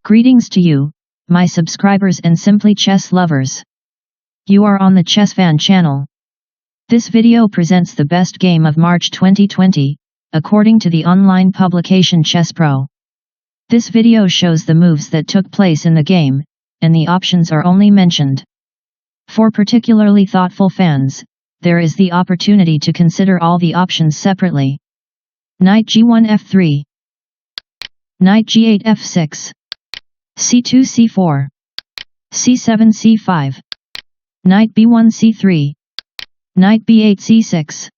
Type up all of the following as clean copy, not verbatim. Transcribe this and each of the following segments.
Greetings to you, my subscribers and simply chess lovers. You are on the Chess Fan channel. This video presents the best game of March 2020, according to the online publication Chesspro. This video shows the moves that took place in the game, and the options are only mentioned. For particularly thoughtful fans, there is the opportunity to consider all the options separately. Knight G1 F3, Knight G8 F6, C2 C4, C7 C5, Knight B1 C3, Knight B8 C6,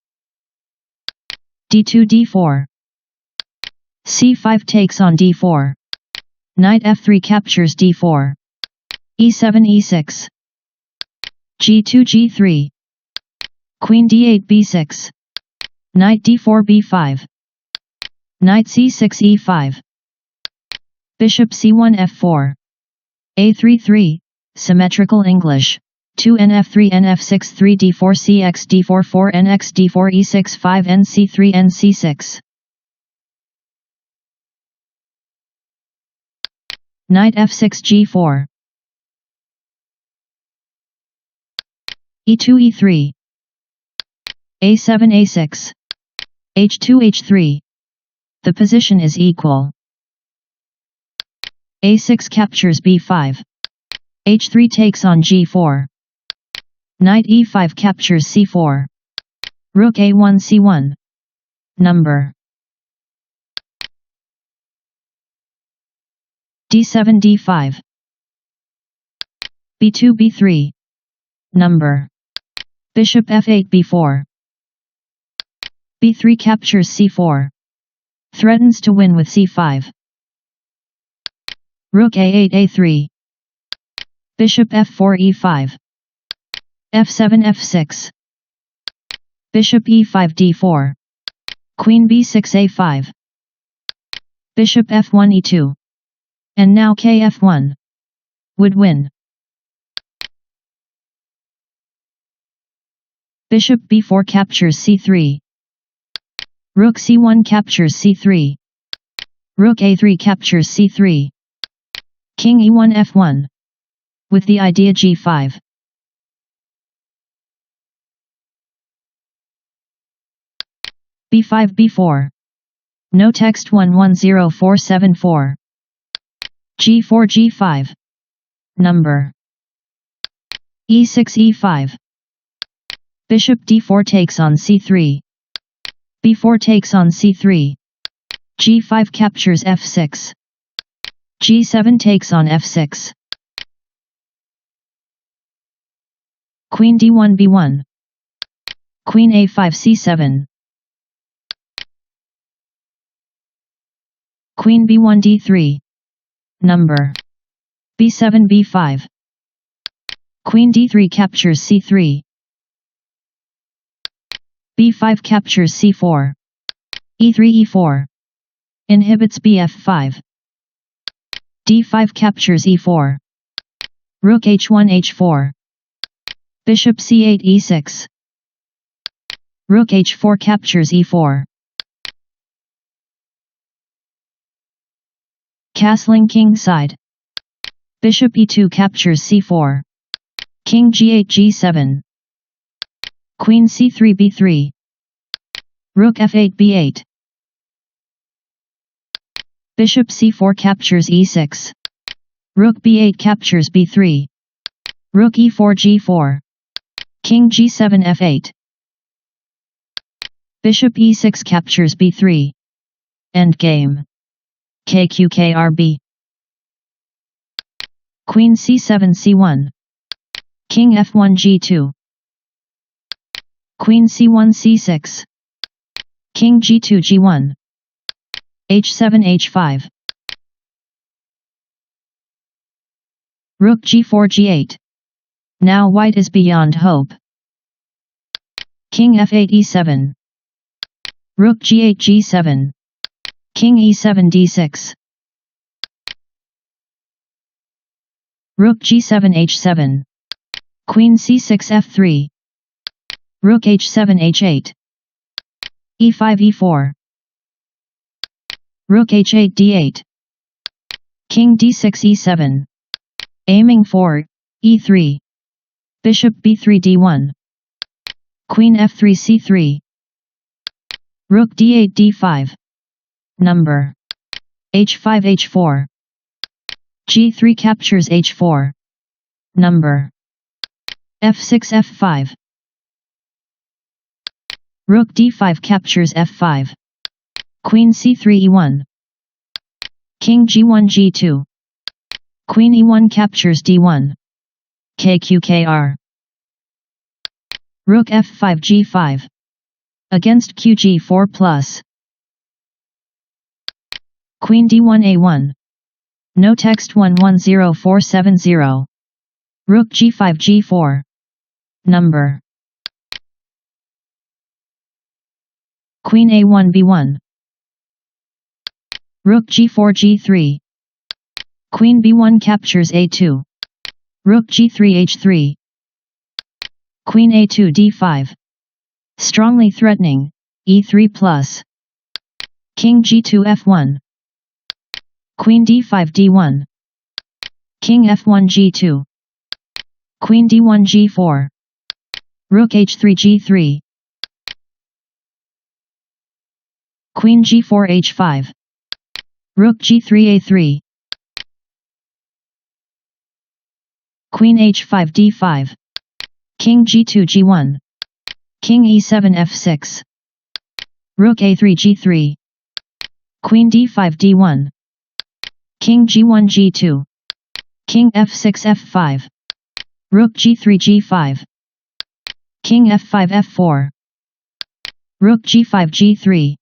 D2 D4, C5 takes on D4, Knight F3 captures D4, E7 E6, G2 G3, Queen D8 B6, Knight D4 B5, Knight C6 E5, Bishop C1 F4, A3 3, symmetrical English, 2 NF3 NF6 3 D4 CX D4 4 NX D4 E6 5 NC3 NC6. Knight F6 G4, E2 E3, A7 A6, H2 H3. The position is equal. A6 captures B5. H3 takes on G4. Knight E5 captures C4. Rook A1 C1. Number D7 D5. B2 B3. Number Bishop F8 B4. B3 captures C4. Threatens to win with C5. Rook A8 A3. Bishop F4 E5. F7 F6. Bishop E5 D4. Queen B6 A5. Bishop F1 E2. And now Kf1. Would win. Bishop B4 captures C3. Rook C1 captures C3. Rook A3 captures C3. King E1 F1. With the idea G5. B5 B4. No text 110474. G4 G5. Number E6 E5. Bishop D4 takes on C3. B4 takes on C3. G5 captures F6. G7 takes on F6. Queen D1 B1. Queen A5 C7. Queen B1 D3. Number B7 B5. Queen D3 captures C3. B5 captures C4. E3 E4. Inhibits Bf5. D5 captures E4. Rook H1 H4. Bishop C8 E6. Rook H4 captures E4. Castling king side. Bishop E2 captures C4. King G8 G7. Queen C3 B3. Rook F8 B8. Bishop C4 captures E6. Rook B8 captures B3. Rook E4 G4. King G7 F8. Bishop E6 captures B3. Endgame. KQKRB. Queen C7 C1. King F1 G2. Queen C1 C6. King G2 G1. H7 H5. Rook G4 G8. Now white is beyond hope. King F8 E7. Rook G8 G7. King E7 D6. Rook G7 H7. Queen C6 F3. Rook H7 H8. E5 E4. Rook H8 D8. King d6 e7. Aiming for e3. Bishop b3 d1. Queen f3 c3. Rook d8 d5. Number h5 h4. g3 captures h4. Number f6 f5. Rook d5 captures f5. Queen c3 e1. King g1 g2. Queen e1 captures d1. KQKR. Rook f5 g5. Against qg4 plus. Queen d1 a1. No text 110470. Rook g5 g4. Number Queen a1 b1. Rook g4 g3. Queen b1 captures a2. Rook g3 h3. Queen a2 d5. Strongly threatening, e3 plus. King g2 f1. Queen d5 d1. King f1 g2. Queen d1 g4. Rook h3 g3. Queen g4 h5. Rook g3 a3. Queen h5 d5. King g2 g1. King e7 f6. Rook a3 g3. Queen d5 d1. King g1 g2. King f6 f5. Rook g3 g5. King f5 f4. Rook g5 g3.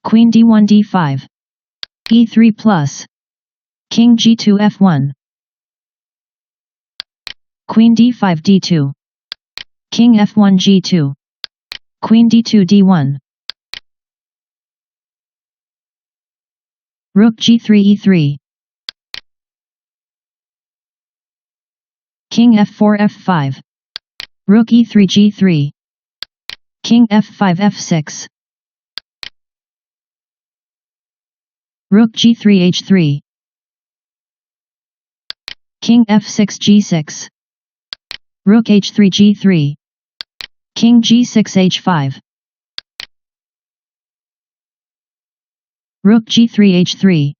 Queen d1 d5. e3 plus. King g2 f1. Queen d5 d2. King f1 g2. Queen d2 d1. Rook g3 e3. King f4 f5. Rook e3 g3. King f5 f6. Rook g3 h3. King f6 g6. Rook h3 g3. King g6 h5. Rook g3 h3.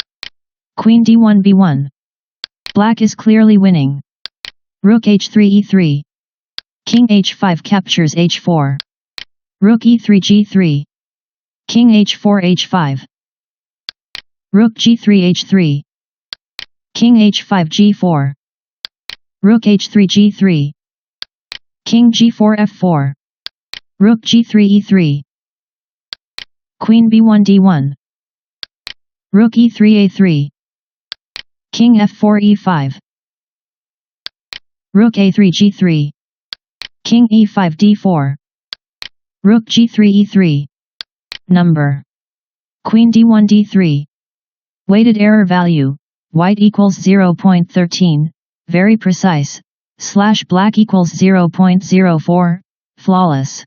Queen d1 b1. Black is clearly winning. Rook h3 e3. King h5 captures h4. Rook e3 g3. King h4 h5. Rook g3 h3. King h5 g4. Rook h3 g3. King g4 f4. Rook g3 e3. Queen b1 d1. Rook e3 a3. King f4 e5. Rook a3 g3. King e5 d4. Rook g3 e3. Number Queen d1 d3. Weighted error value, white equals 0.13, very precise, /black equals 0.04, flawless.